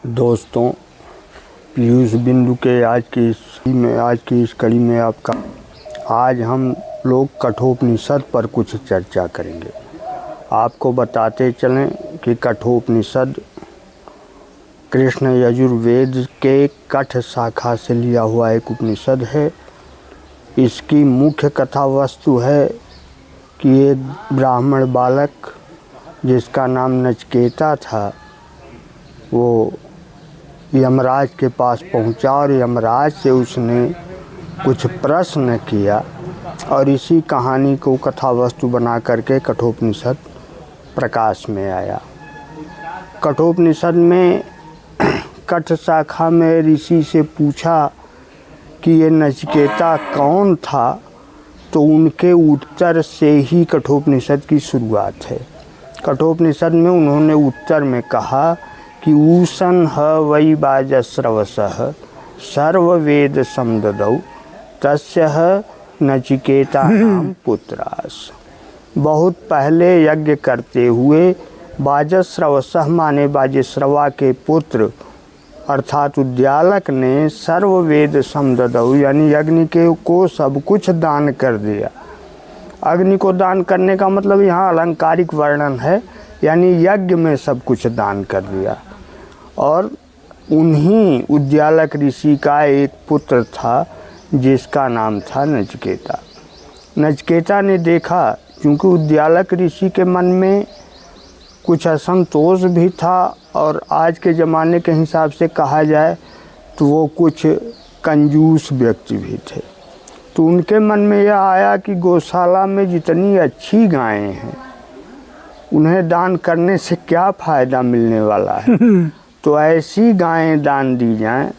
दोस्तों, पीयूष बिंदु के आज की इस कड़ी में आपका आज हम लोग कठोपनिषद पर कुछ चर्चा करेंगे। आपको बताते चलें कि कठोपनिषद कृष्ण यजुर्वेद के कठ शाखा से लिया हुआ एक उपनिषद है। इसकी मुख्य कथा वस्तु है कि एक ब्राह्मण बालक जिसका नाम नचिकेता था, वो यमराज के पास पहुंचा और यमराज से उसने कुछ प्रश्न किया और इसी कहानी को कथा वस्तु बना करके कठोपनिषद प्रकाश में आया। कठोपनिषद में कठ शाखा में ऋषि से पूछा कि ये नचिकेता कौन था, तो उनके उत्तर से ही कठोपनिषद की शुरुआत है। कठोपनिषद में उन्होंने उत्तर में कहा कि ऊषण ह वै वाजस्रवसः सर्ववेद समददौ तस्य नचिकेता नाम पुत्रास। बहुत पहले यज्ञ करते हुए वाजस्रवसः माने वाजस्रवा के पुत्र अर्थात उद्यालक ने सर्ववेद समददौ यानी अग्नि के को सब कुछ दान कर दिया। अग्नि को दान करने का मतलब यहाँ अलंकारिक वर्णन है, यानी यज्ञ में सब कुछ दान कर दिया। और उन्हीं उद्यालक ऋषि का एक पुत्र था जिसका नाम था नचिकेता। नचिकेता ने देखा, क्योंकि उद्यालक ऋषि के मन में कुछ असंतोष भी था और आज के ज़माने के हिसाब से कहा जाए तो वो कुछ कंजूस व्यक्ति भी थे। तो उनके मन में यह आया कि गौशाला में जितनी अच्छी गायें हैं उन्हें दान करने से क्या फ़ायदा मिलने वाला है, तो ऐसी गायें दान दी जाएं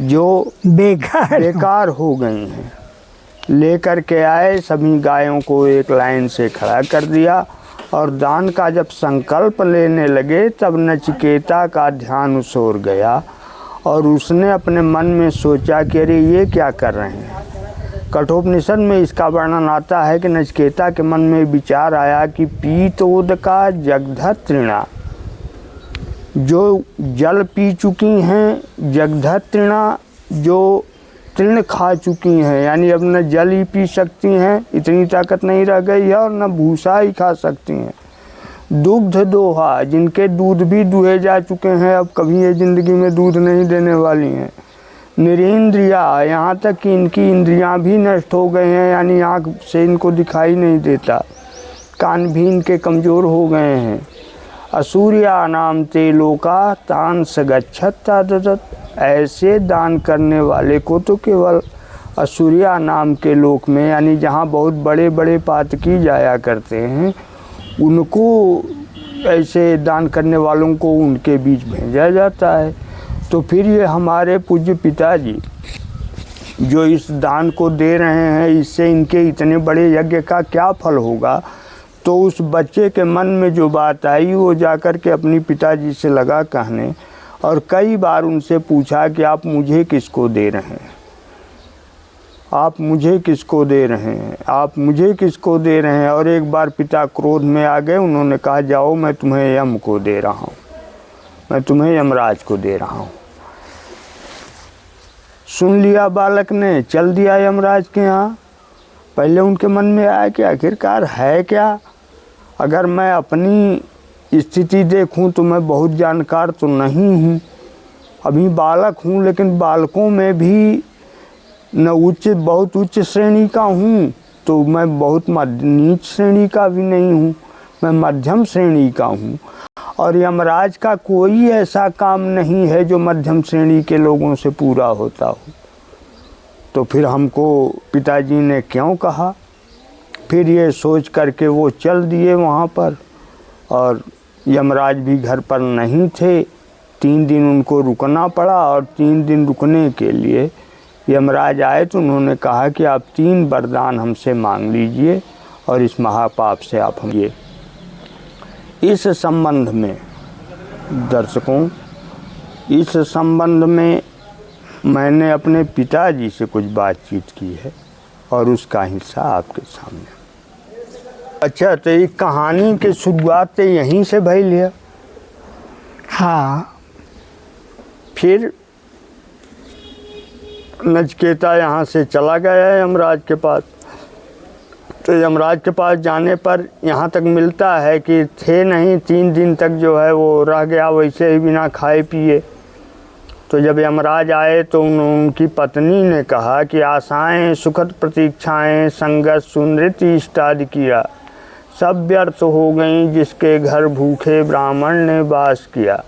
जो बेकार हो गई हैं। लेकर के आए, सभी गायों को एक लाइन से खड़ा कर दिया और दान का जब संकल्प लेने लगे तब नचिकेता का ध्यान उस ओर गया और उसने अपने मन में सोचा कि अरे ये क्या कर रहे हैं। कठोपनिषद में इसका वर्णन आता है कि नचिकेता के मन में विचार आया कि पीतोदका जगधत्रिणा, जो जल पी चुकी हैं, जगधत्रिणा जो तृण खा चुकी हैं, यानी अब न जल ही पी सकती हैं, इतनी ताकत नहीं रह गई है, और न भूसा ही खा सकती हैं। दुग्ध दोहा, जिनके दूध भी दुहे जा चुके हैं, अब कभी ये ज़िंदगी में दूध नहीं देने वाली हैं। निरेंद्रिया, यहाँ तक कि इनकी इंद्रियां भी नष्ट हो गए हैं, यानी आँख से इनको दिखाई नहीं देता, कान भी इनके कमज़ोर हो गए हैं। असूर्या नाम ते लोका तान सगच्छत, ऐसे दान करने वाले को तो केवल असूर्या नाम के लोक में, यानी जहाँ बहुत बड़े बड़े पातकी जाया करते हैं, उनको ऐसे दान करने वालों को उनके बीच भेजा जाता है। तो फिर ये हमारे पूज्य पिताजी जो इस दान को दे रहे हैं, इससे इनके इतने बड़े यज्ञ का क्या फल होगा। तो उस बच्चे के मन में जो बात आई, वो जाकर के अपनी पिताजी से लगा कहने और कई बार उनसे पूछा कि आप मुझे किसको दे रहे हैं, आप मुझे किसको दे रहे हैं, आप मुझे किसको दे रहे हैं। और एक बार पिता क्रोध में आ गए, उन्होंने कहा जाओ मैं तुम्हें यम को दे रहा हूँ, मैं तुम्हें यमराज को दे रहा हूँ। सुन लिया बालक ने, चल दिया यमराज के यहाँ। पहले उनके मन में आया कि आखिरकार है क्या। अगर मैं अपनी स्थिति देखूं तो मैं बहुत जानकार तो नहीं हूं, अभी बालक हूं, लेकिन बालकों में भी न बहुत उच्च श्रेणी का हूं, तो मैं बहुत नीच श्रेणी का भी नहीं हूं, मैं मध्यम श्रेणी का हूं। और यमराज का कोई ऐसा काम नहीं है जो मध्यम श्रेणी के लोगों से पूरा होता हो। तो फिर हमको पिताजी ने क्यों कहा। फिर ये सोच करके वो चल दिए वहाँ पर, और यमराज भी घर पर नहीं थे। 3 दिन उनको रुकना पड़ा, और 3 दिन रुकने के लिए यमराज आए तो उन्होंने कहा कि आप 3 वरदान हमसे मांग लीजिए और इस महापाप से आप हम ये। इस संबंध में दर्शकों, इस संबंध में मैंने अपने पिताजी से कुछ बातचीत की है और उसका हिस्सा आपके सामने। अच्छा, तो ये कहानी के शुरुआत तो यहीं से भइल है। हाँ, फिर नचिकेता यहाँ से चला गया है यमराज के पास। तो यमराज के पास जाने पर यहाँ तक मिलता है कि थे नहीं, 3 दिन तक जो है वो रह गया वैसे ही बिना खाए पिए। तो जब यमराज आए तो उनकी पत्नी ने कहा कि आशाएं सुखद प्रतीक्षाएं संगत सुनृति इष्टादि किया, सब व्यर्थ हो गईं जिसके घर भूखे ब्राह्मण ने वास किया।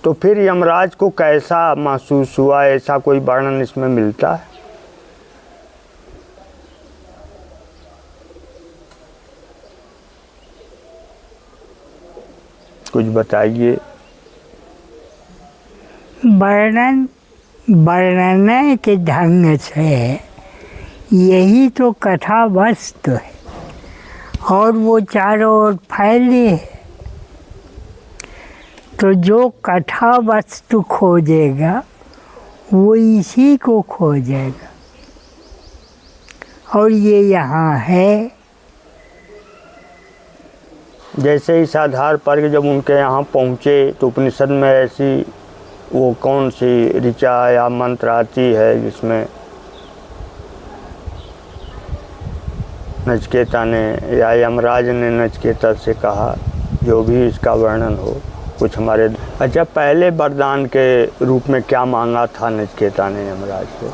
तो फिर यमराज को कैसा महसूस हुआ, ऐसा कोई वर्णन इसमें मिलता है? कुछ बताइए। वर्णन के ढंग से यही तो कथा वस्तु है और वो चारों ओर फैली है। तो जो कथा वस्तु खोजेगा वो इसी को खोजेगा और ये यहाँ है। जैसे इस आधार पर जब उनके यहाँ पहुँचे तो उपनिषद में ऐसी वो कौन सी ऋचा या मंत्र आती है जिसमें नचिकेता ने या यमराज ने नचिकेता से कहा, जो भी इसका वर्णन हो कुछ हमारे। अच्छा, पहले वरदान के रूप में क्या मांगा था नचिकेता ने यमराज से?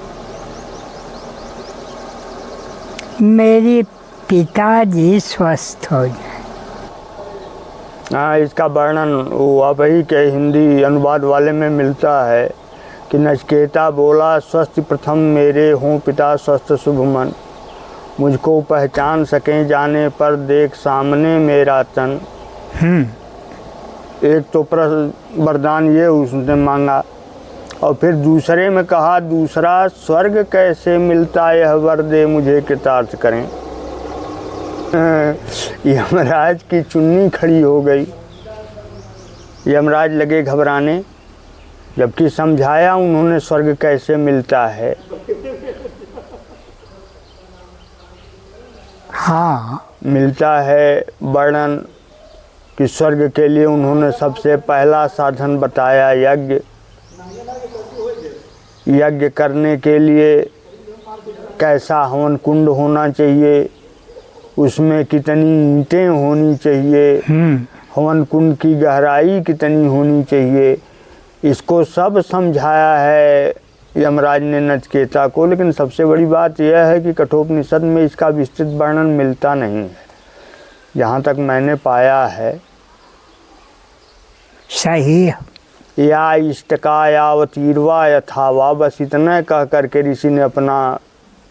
मेरे पिताजी स्वस्थ हो जाए। हाँ, इसका वर्णन वो वही के हिंदी अनुवाद वाले में मिलता है कि नचिकेता बोला, स्वस्थ प्रथम मेरे हों पिता स्वस्थ शुभ मन, मुझको पहचान सकें जाने पर देख सामने मेरा तन। एक तो वरदान ये उसने मांगा और फिर दूसरे में कहा, दूसरा स्वर्ग कैसे मिलता यह वर दे मुझे कृतार्थ करें। यमराज की चुन्नी खड़ी हो गई। यमराज लगे घबराने, जबकि समझाया उन्होंने स्वर्ग कैसे मिलता है। हाँ, मिलता है वर्णन कि स्वर्ग के लिए उन्होंने सबसे पहला साधन बताया यज्ञ। यज्ञ करने के लिए कैसा हवन कुंड होना चाहिए, उसमें कितनी ईंटें होनी चाहिए, हवन कुंड की गहराई कितनी होनी चाहिए, इसको सब समझाया है यमराज ने नचिकेता को। लेकिन सबसे बड़ी बात यह है कि कठोपनिषद में इसका विस्तृत वर्णन मिलता नहीं है, जहाँ तक मैंने पाया है। सही है। या इष्टका यावतीर्वा यथावा, बस इतना कह करके ऋषि ने अपना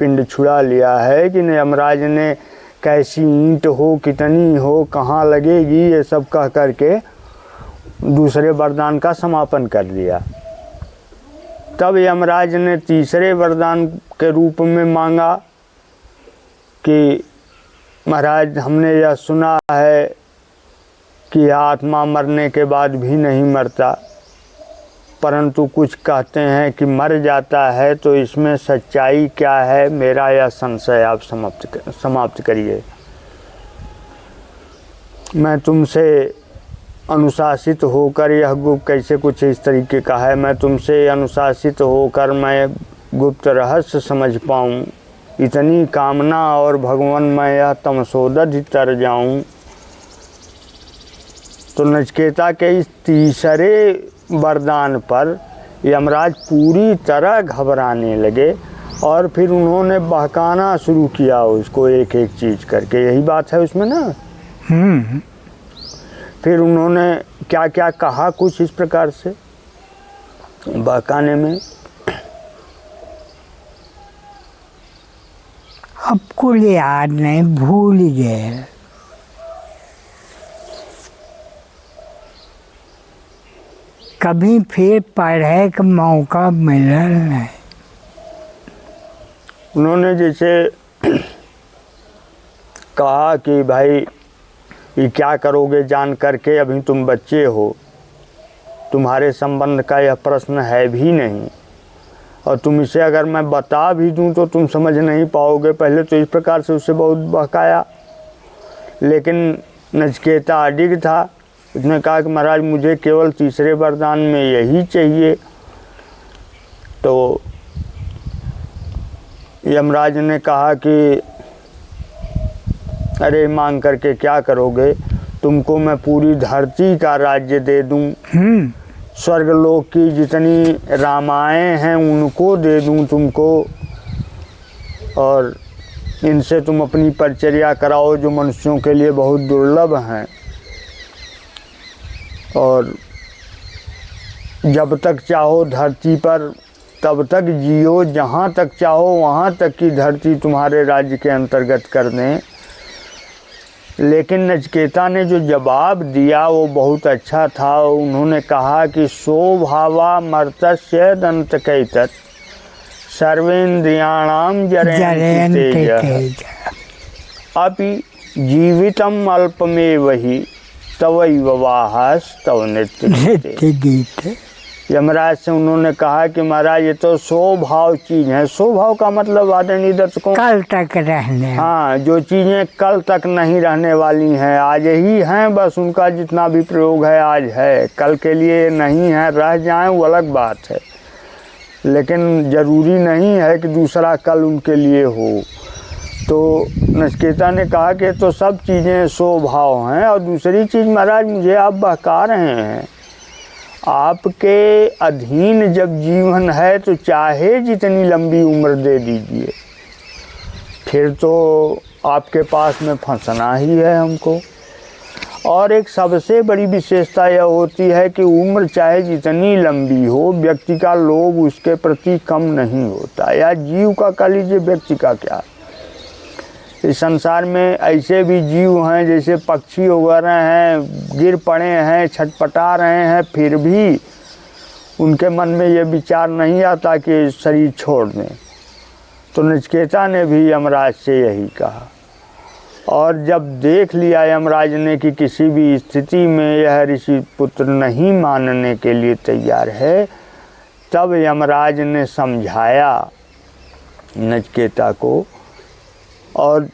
पिंड छुड़ा लिया है कि यमराज ने कैसी ईंट हो, कितनी हो, कहाँ लगेगी, ये सब कह करके दूसरे वरदान का समापन कर दिया। तब यमराज ने तीसरे वरदान के रूप में मांगा कि महाराज हमने यह सुना है कि आत्मा मरने के बाद भी नहीं मरता, परंतु कुछ कहते हैं कि मर जाता है, तो इसमें सच्चाई क्या है, मेरा यह संशय आप समाप्त करिए। मैं तुमसे अनुशासित होकर, यह गुप्त कैसे कुछ इस तरीके का है, मैं तुमसे अनुशासित होकर मैं गुप्त रहस्य समझ पाऊँ, इतनी कामना और भगवान मैं यह तमसोदधि तर जाऊँ। तो नचिकेता के इस तीसरे वरदान पर यमराज पूरी तरह घबराने लगे और फिर उन्होंने बहकाना शुरू किया उसको एक एक चीज़ करके। यही बात है उसमें ना। फिर उन्होंने क्या क्या कहा कुछ इस प्रकार से बहकाने में। अब कुल याद नहीं, भूल गए। कभी फिर पढ़े का मौका मिला नहीं। उन्होंने जैसे कहा कि भाई ये क्या करोगे जान करके, अभी तुम बच्चे हो, तुम्हारे संबंध का यह प्रश्न है भी नहीं, और तुम इसे अगर मैं बता भी दूं तो तुम समझ नहीं पाओगे। पहले तो इस प्रकार से उसे बहुत बहकाया, लेकिन नचिकेता अडिग था। उसने कहा कि महाराज मुझे केवल तीसरे वरदान में यही चाहिए तो यमराज ने कहा कि अरे मांग करके क्या करोगे, तुमको मैं पूरी धरती का राज्य दे दूं, स्वर्गलोक की जितनी रामाएँ हैं उनको दे दूं तुमको, और इनसे तुम अपनी परिचर्या कराओ जो मनुष्यों के लिए बहुत दुर्लभ हैं, और जब तक चाहो धरती पर तब तक जियो, जहाँ तक चाहो वहाँ तक की धरती तुम्हारे राज्य के अंतर्गत कर दें। लेकिन नचिकेता ने जो जवाब दिया वो बहुत अच्छा था। उन्होंने कहा कि स्वभावा मर्तस्य दंतकैतत् सर्वेन्द्रियाणाम जरयन्ति तेजः अपि जीवितम अल्पमेव हि तवैव वाहस तव नृत्य गीत। यमराज से उन्होंने कहा कि महाराज ये तो स्वभाव चीज़ है। स्वभाव का मतलब आदरणीय दर्शकों कल तक रहने, हाँ, जो चीज़ें कल तक नहीं रहने वाली हैं आज ही हैं, बस उनका जितना भी प्रयोग है आज है, कल के लिए नहीं है। रह जाएं वो अलग बात है, लेकिन ज़रूरी नहीं है कि दूसरा कल उनके लिए हो। तो नचिकेता ने कहा कि तो सब चीज़ें स्वभाव हैं। और दूसरी चीज़ महाराज मुझे आप बहका रहे हैं, आपके अधीन जब जीवन है तो चाहे जितनी लंबी उम्र दे दीजिए, फिर तो आपके पास में फंसना ही है हमको। और एक सबसे बड़ी विशेषता यह होती है कि उम्र चाहे जितनी लंबी हो, व्यक्ति का लोभ उसके प्रति कम नहीं होता। या जीव का कह लीजिए, व्यक्ति का क्या। इस संसार में ऐसे भी जीव हैं जैसे पक्षी वगैरह हैं, गिर पड़े हैं, छटपटा रहे हैं, फिर भी उनके मन में ये विचार नहीं आता कि शरीर छोड़ दें। तो नचिकेता ने भी यमराज से यही कहा। और जब देख लिया यमराज ने कि किसी भी स्थिति में यह ऋषि पुत्र नहीं मानने के लिए तैयार है, तब यमराज ने समझाया नचिकेता को। और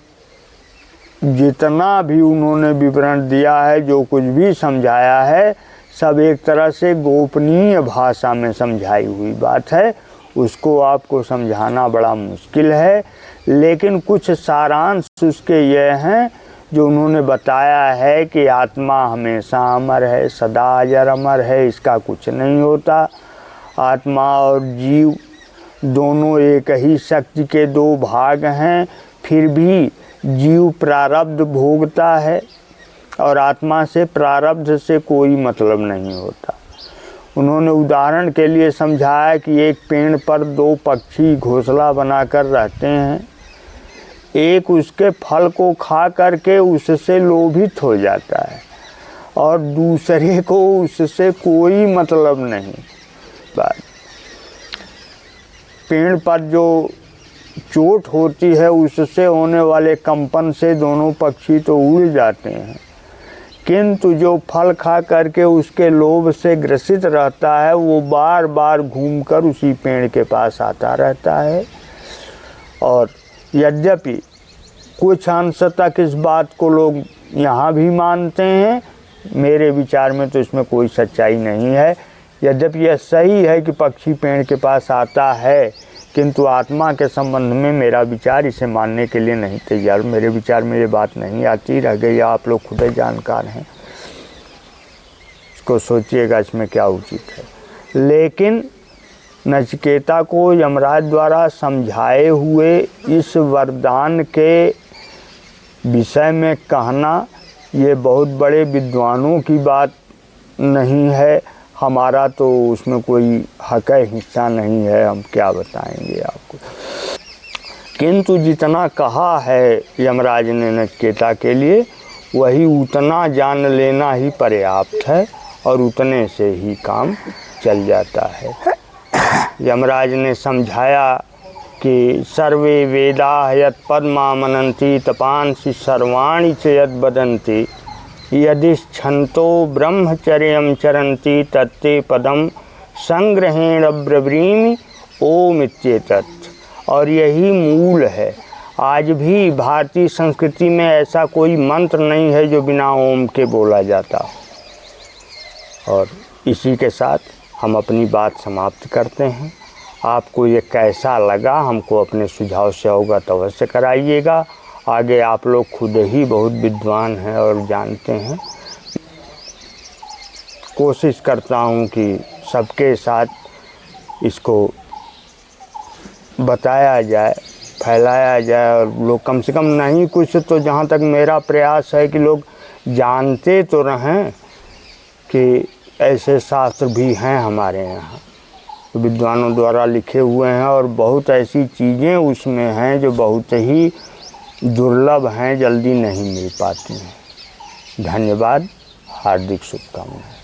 जितना भी उन्होंने विवरण दिया है, जो कुछ भी समझाया है, सब एक तरह से गोपनीय भाषा में समझाई हुई बात है। उसको आपको समझाना बड़ा मुश्किल है, लेकिन कुछ सारांश उसके ये हैं जो उन्होंने बताया है कि आत्मा हमेशा अमर है, सदा अजर अमर है, इसका कुछ नहीं होता। आत्मा और जीव दोनों एक ही शक्ति के दो भाग हैं, फिर भी जीव प्रारब्ध भोगता है और आत्मा से प्रारब्ध से कोई मतलब नहीं होता। उन्होंने उदाहरण के लिए समझाया कि एक पेड़ पर दो पक्षी घोंसला बनाकर रहते हैं, एक उसके फल को खा करके उससे लोभित हो जाता है और दूसरे को उससे कोई मतलब नहीं। बात पेड़ पर जो चोट होती है उससे होने वाले कंपन से दोनों पक्षी तो उड़ जाते हैं, किंतु जो फल खा करके उसके लोभ से ग्रसित रहता है वो बार बार घूमकर उसी पेड़ के पास आता रहता है। और यद्यपि कुछ अंश तक इस बात को लोग यहाँ भी मानते हैं, मेरे विचार में तो इसमें कोई सच्चाई नहीं है। यद्यपि यह सही है कि पक्षी पेड़ के पास आता है, किंतु आत्मा के संबंध में मेरा विचार इसे मानने के लिए नहीं तैयार। मेरे विचार में ये बात नहीं आती, रह गई। आप लोग खुद ही जानकार हैं, इसको सोचिएगा इसमें क्या उचित है। लेकिन नचिकेता को यमराज द्वारा समझाए हुए इस वरदान के विषय में कहना ये बहुत बड़े विद्वानों की बात नहीं है, हमारा तो उसमें कोई हक हिस्सा नहीं है, हम क्या बताएंगे आपको। किंतु जितना कहा है यमराज ने नचिकेता के लिए, वही उतना जान लेना ही पर्याप्त है और उतने से ही काम चल जाता है। यमराज ने समझाया कि सर्वे वेदा यत् पद्मामनन्ति तपांसि सर्वाणि च यद् वदन्ति यदि छन्तो ब्रह्मचर्यं चरन्ति तत्ते पदम संग्रहेण ब्रवीमि ओम इत्येतत्। और यही मूल है। आज भी भारतीय संस्कृति में ऐसा कोई मंत्र नहीं है जो बिना ओम के बोला जाता। और इसी के साथ हम अपनी बात समाप्त करते हैं। आपको ये कैसा लगा हमको अपने सुझाव से अवगत अवश्य कराइएगा। आगे आप लोग खुद ही बहुत विद्वान हैं और जानते हैं। कोशिश करता हूँ कि सबके साथ इसको बताया जाए, फैलाया जाए और लोग कम से कम नहीं कुछ तो जहाँ तक मेरा प्रयास है कि लोग जानते तो रहें कि ऐसे शास्त्र भी हैं हमारे यहाँ, विद्वानों द्वारा लिखे हुए हैं और बहुत ऐसी चीज़ें उसमें हैं जो बहुत ही दुर्लभ हैं, जल्दी नहीं मिल पाती हैं। धन्यवाद, हार्दिक शुभकामनाएं।